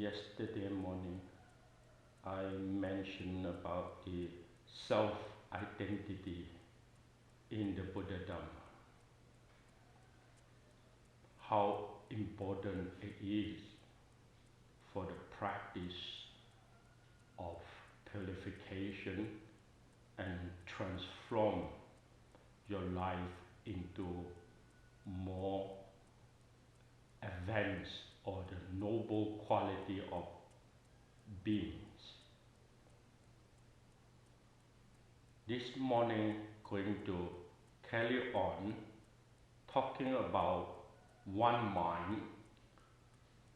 yesterday morning I mentioned about the self-identity in the Buddha Dhamma, how important it is for the practice of purification and transform your life into more advanced or the noble quality of beings. This morning going to carry on talking about one mind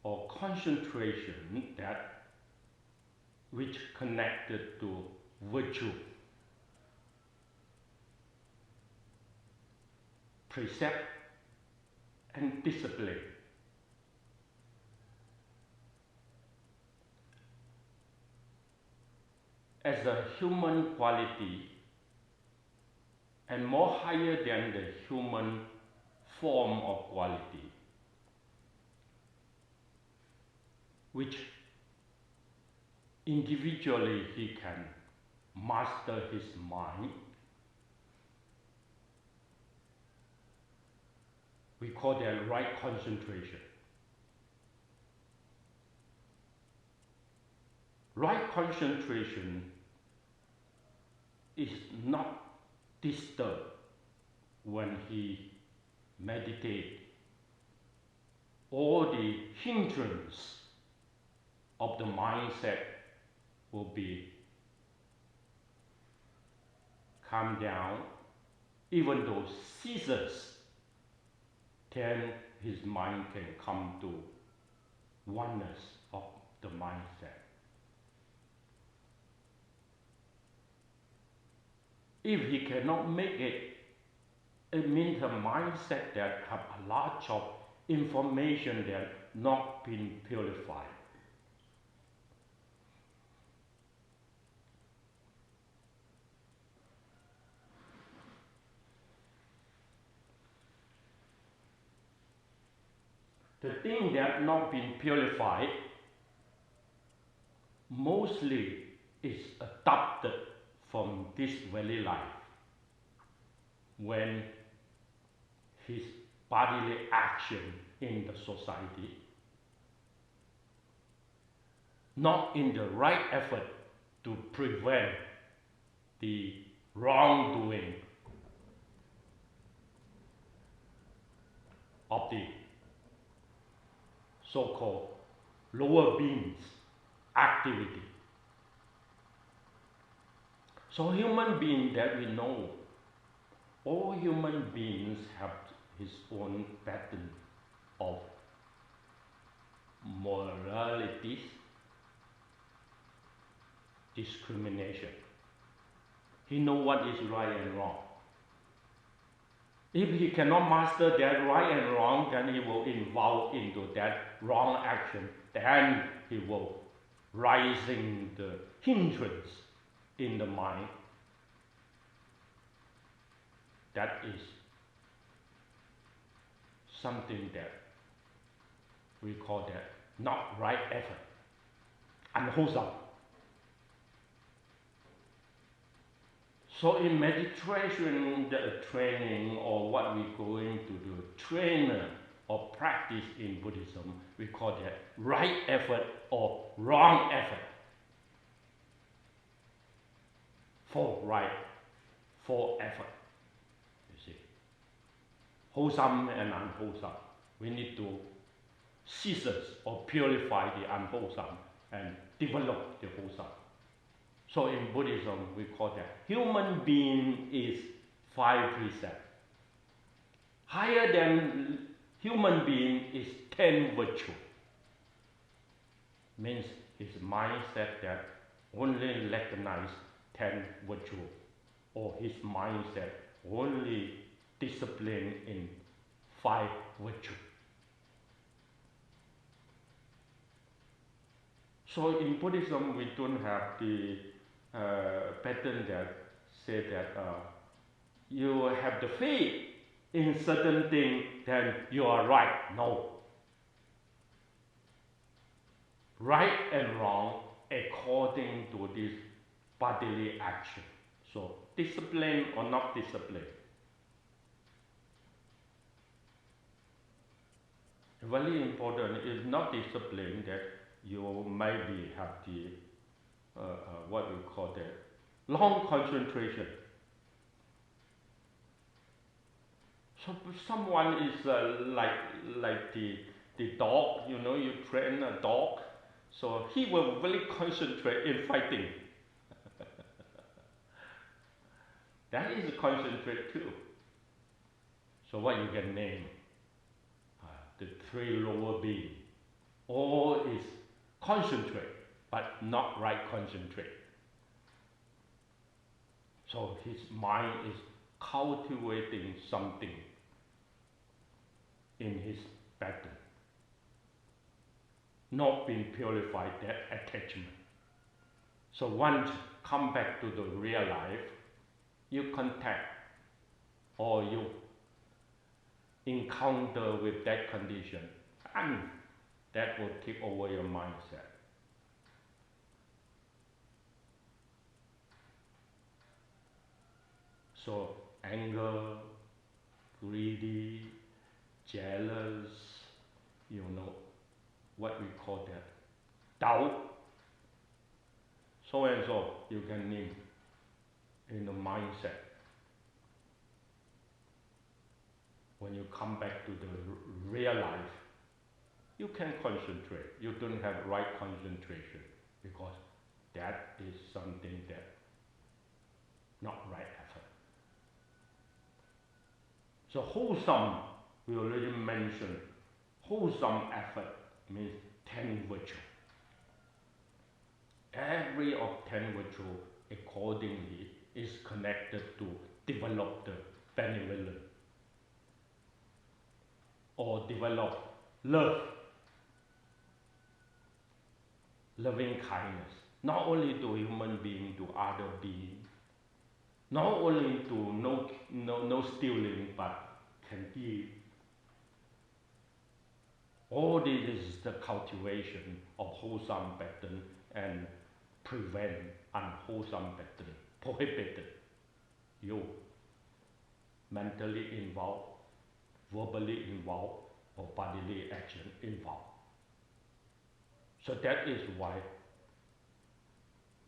or concentration that which connected to virtue, precept and discipline. As a human quality and more higher than the human form of quality, which individually he can master his mind. We call that right concentration. Right concentration is not disturbed when he meditates. All the hindrance of the mindset will be calmed down. Even though ceases, then his mind can come to oneness of the mindset. If he cannot make it, it means a mindset that have a lot of information that not been purified. The thing that not been purified mostly is adopted from this very life when his bodily action in the society, not in the right effort to prevent the wrongdoing of the so-called lower beings activity. So human beings that we know, all human beings have his own pattern of moralities, discrimination. He knows what is right and wrong. If he cannot master that right and wrong, then he will involve into that wrong action. Then he will rising the hindrance in the mind. That is something that we call that not right effort, unwholesome. So in meditation, the training or what we're going to do, trainer or practice in Buddhism, we call that right effort or wrong effort. For right, for effort, you see. Wholesome and unwholesome. We need to cease or purify the unwholesome and develop the wholesome. So in Buddhism, we call that human being is 5 precepts. Higher than human being is 10 virtue. Means his mindset that only recognize 10 virtue, or his mindset only discipline in 5 virtue. So in Buddhism, we don't have the pattern that say that you have the faith in certain thing, then you are right. No. right and wrong according to this bodily action. So discipline or not discipline. Very important is not discipline that you maybe have the what we call that long concentration. So someone is like the dog, you know, you train a dog, so he will really concentrate in fighting. That is concentrate too. So what you can name the three lower being, all is concentrate, but not right concentrate. So his mind is cultivating something in his pattern, not being purified, that attachment. So once come back to the real life, you contact or you encounter with that condition, and that will take over your mindset. So anger, greedy, jealous, you know, what we call that, doubt, so and so, you can name in the mindset. When you come back to the real life, you can concentrate. You don't have right concentration because that is something that not right effort. So wholesome, we already mentioned, wholesome effort means 10 virtue. Every of 10 virtue accordingly is connected to develop the benevolence or develop love, loving kindness, not only to human being, to other beings, not only to no stealing, but can give. All this is the cultivation of wholesome pattern and prevent unwholesome pattern, prohibited. You mentally involved, verbally involved, or bodily action involved. So that is why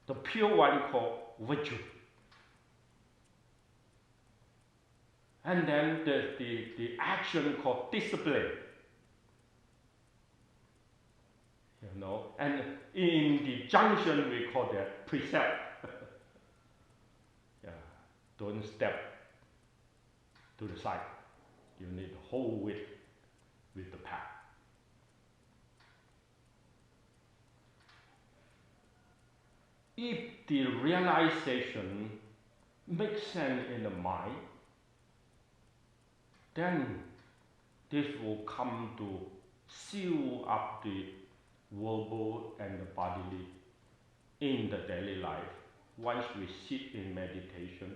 the pure one called virtue. And then the action called discipline. You know, and in the junction we call that precept. Yeah, don't step to the side. You need to hold with the path. If the realization makes sense in the mind, then this will come to seal up the verbal and the bodily in the daily life. Once we sit in meditation,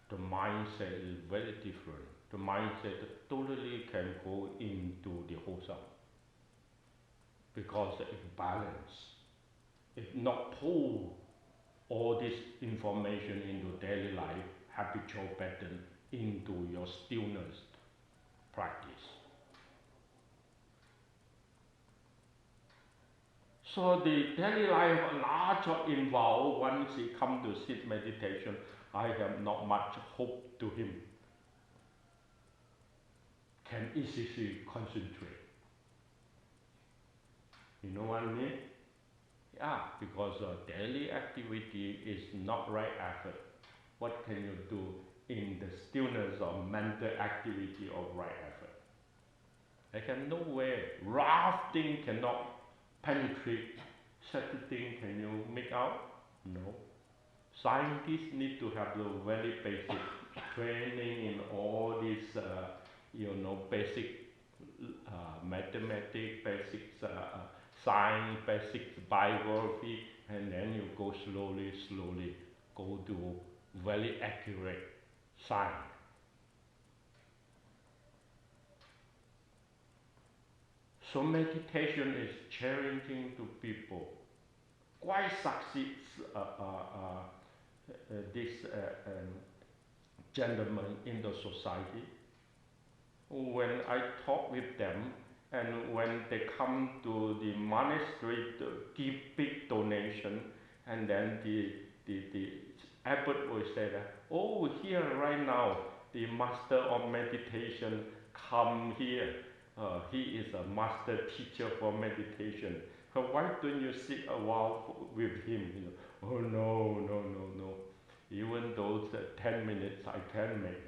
the mindset is very different. The mindset totally can go into the wholesome because it balance. It not pull all this information into daily life, habitual pattern into your stillness practice. So the daily life larger involved. Once he come to sit meditation, I have not much hope to him. Can easily concentrate. You know what I mean? Yeah, because daily activity is not right effort. What can you do in the stillness of mental activity of right effort? I can no way. Rafting cannot penetrate. Such a thing can you make out? No. Scientists need to have the very basic training in all these, basic mathematics, basic science, basic biography, and then you go slowly go to very accurate science. So meditation is challenging to people. Quite succeeds this gentleman in the society. When I talk with them, and when they come to the monastery to give big donation, and then the abbot will say that, oh, here right now, the master of meditation come here. He is a master teacher for meditation. So why don't you sit a while with him? You know, oh no. Even those 10 minutes I can make.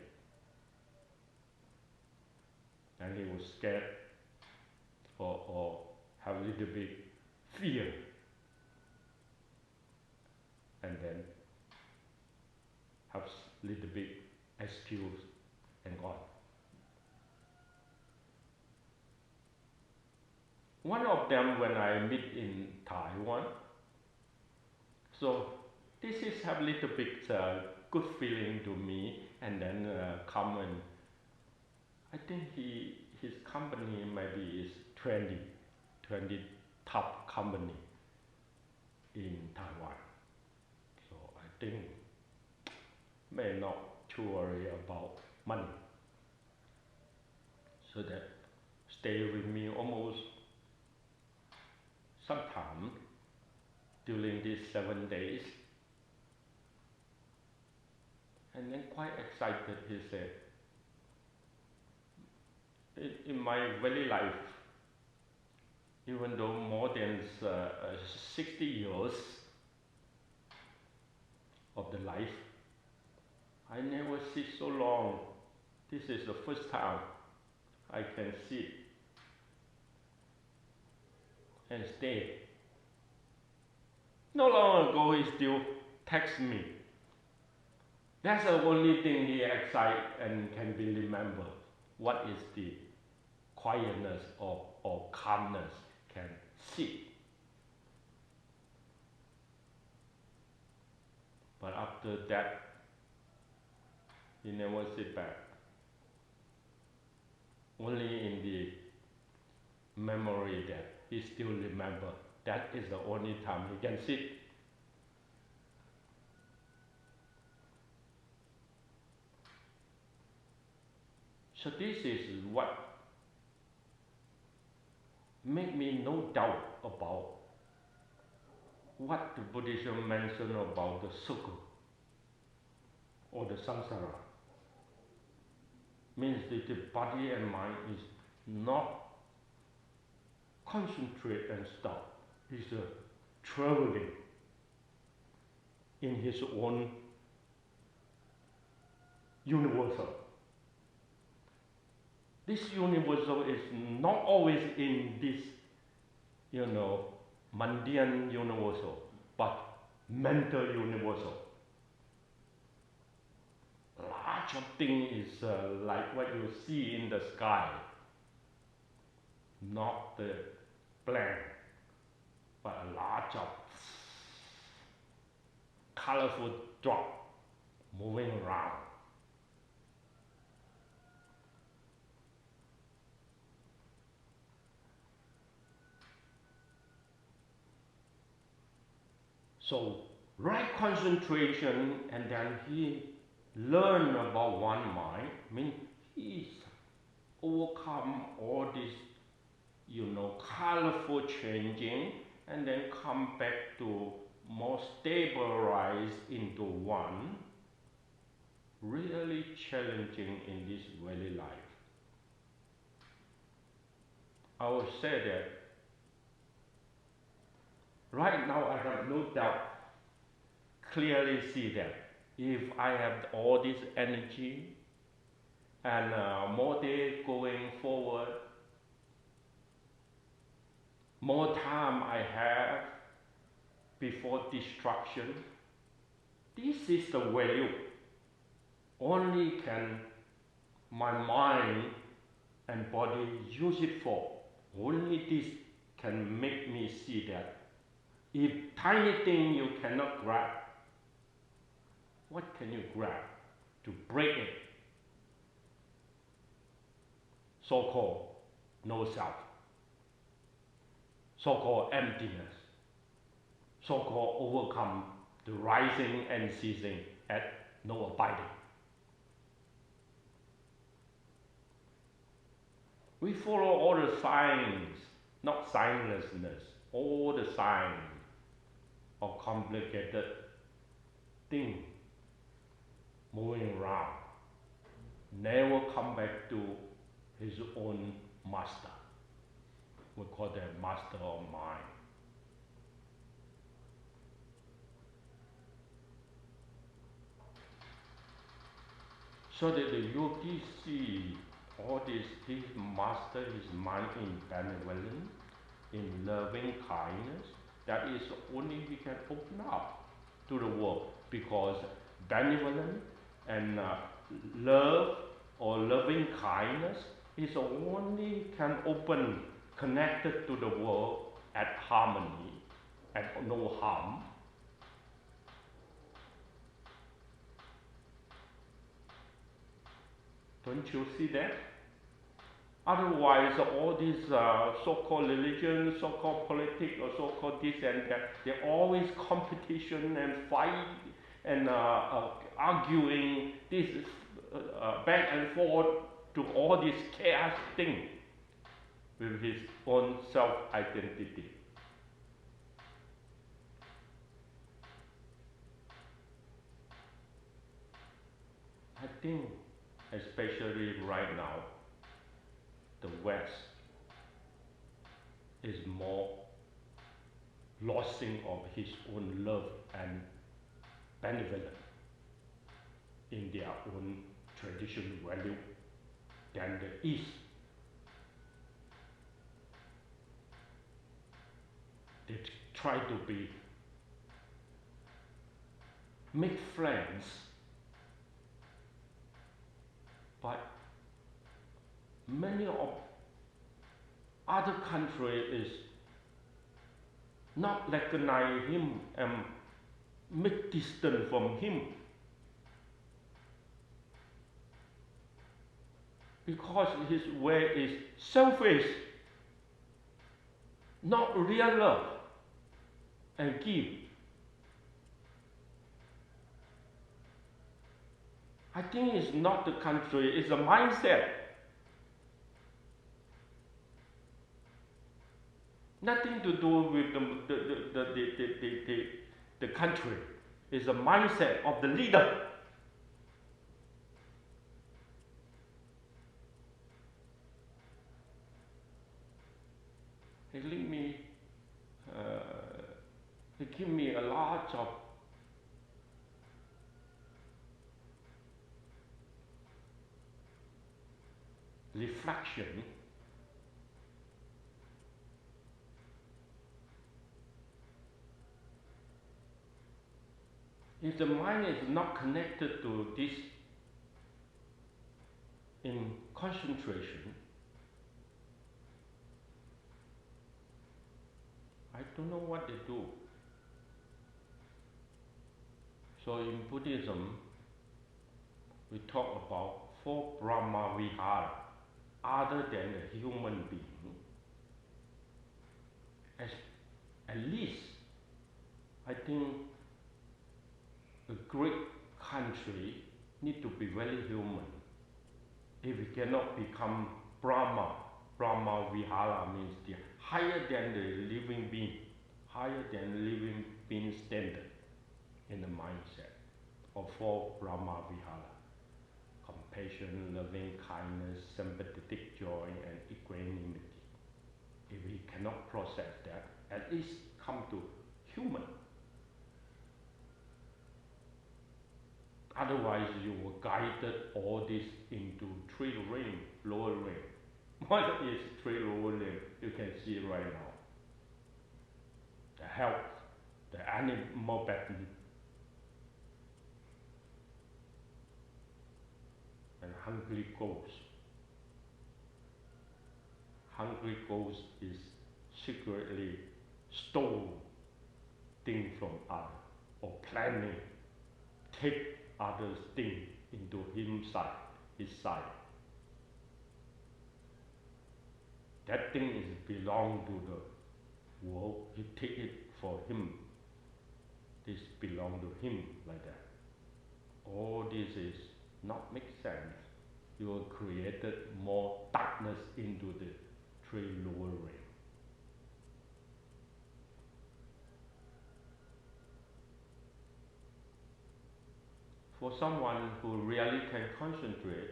And he was scared or have a little bit fear. And then have a little bit excuse and gone. One of them when I meet in Taiwan, so this is have a little bit good feeling to me, and then come and I think his company maybe is 20 top company in Taiwan. So I think may not too worry about money. So that stay with me almost sometime during these 7 days. And then quite excited, he said, in my very life, even though more than 60 years of the life, I never sit so long. This is the first time I can sit and stay. Not long ago, he still texts me. That's the only thing he excites and can be remembered. What is the quietness or calmness can sit. But after that, he never sit back. Only in the memory that he still remember. That is the only time he can sit. So this is what make me no doubt about what the Buddhism mentioned about the circle or the samsara. Means that the body and mind is not concentrate and stop. It's traveling in his own universal. This universal is not always in this, mundane universal, but mental universal. Large thing is like what you see in the sky, not the blank, but a large colorful drop moving around. So right concentration, and then he learn about one mind, means he's overcome all this, colorful changing, and then come back to more stabilized into one. Really challenging in this very life. I would say that right now I have no doubt, clearly see that if I have all this energy and more days going forward, more time I have before destruction, this is the value. Only can my mind and body use it for. Only this can make me see that if tiny thing you cannot grab, what can you grab to break it? So-called no self. so-called emptiness, so-called overcome the rising and ceasing at no abiding. We follow all the signs, not signlessness, all the signs of complicated things moving around. Never come back to his own master. We call that master of mind. So that the yogi see all this, his master, his mind in benevolence, in loving kindness, that is only he can open up to the world, because benevolence and love or loving kindness is only can open, connected to the world at harmony, at no harm. Don't you see that? Otherwise, all these so-called religion, so-called politics, or so-called this and that, they're always competition and fight and arguing this back and forth to all this chaos thing with his own self-identity. I think, especially right now, the West is more losing of his own love and benevolence in their own traditional value than the East. They try to make friends, but many of other countries is not recognize him and make distance from him, because his way is selfish, not real love and give. I think it's not the country, it's a mindset. Nothing to do with the country. It's a mindset of the leader. He lead me, he give me a lot of reflection. If the mind is not connected to this in concentration, I don't know what they do. So in Buddhism, we talk about 4 Brahma Vihara, other than a human being. At least, I think a great country need to be very human. If we cannot become Brahma Vihara means the higher than the living being, higher than the living being standard in the mindset of 4 Brahma Vihara: compassion, loving kindness, sympathetic joy, and equanimity. If we cannot process that, at least come to human. Otherwise, you will guide all this into 3 ring, lower ring. What is 3 lower ring? You can see right now. The health, the animal body, and hungry ghost. Hungry ghost is secretly stole things from others, or planning, take others' things into his side. That thing is belong to the world, he take it for him. This belong to him, like that. All this is not make sense. You have created more darkness into the three lower realms. For someone who really can concentrate,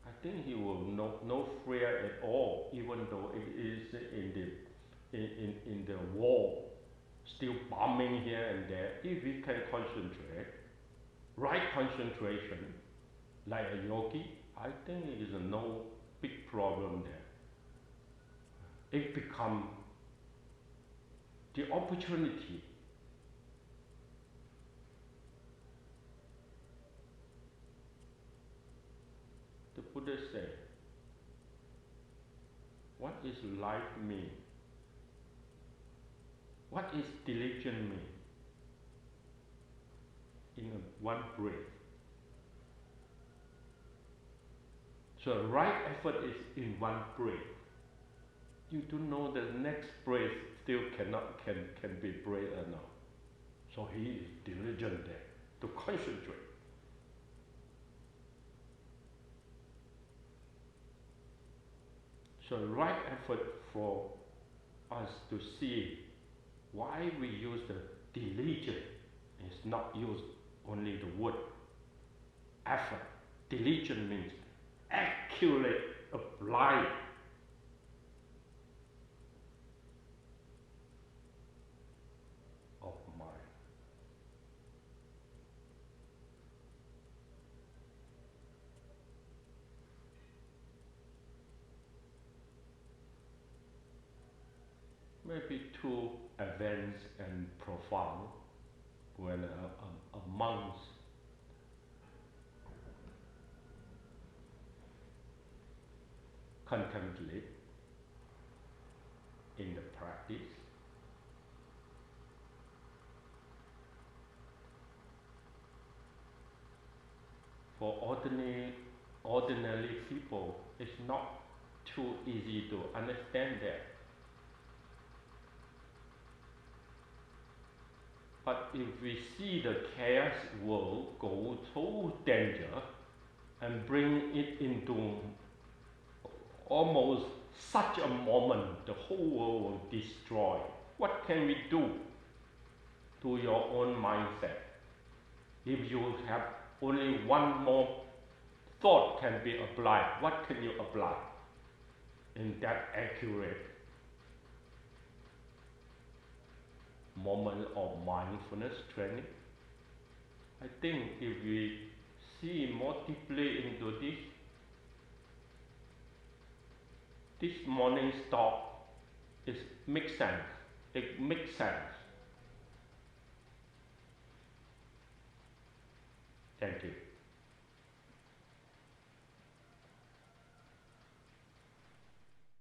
I think he will no fear at all, even though it is in the war, still bombing here and there. If he can concentrate, right concentration, like a yogi, I think it is no big problem there. It becomes the opportunity the Buddha said, what is life mean? What is diligence mean? In one breath. So right effort is in one breath. You don't know the next breath still can be breath or not. So he is diligent there to concentrate. So right effort for us to see why we use the diligent is not use only the word effort. Diligent means accurate, applied. Of mind. Maybe too advanced and profound when a monk contemplate in the practice. For ordinary people, it's not too easy to understand that. But if we see the chaos world go so danger and bring it into almost such a moment, the whole world will destroy. What can we do to your own mindset? If you have only one more thought can be applied, what can you apply in that accurate moment of mindfulness training? I think if we see more deeply into this morning's talk makes sense. It makes sense. Thank you.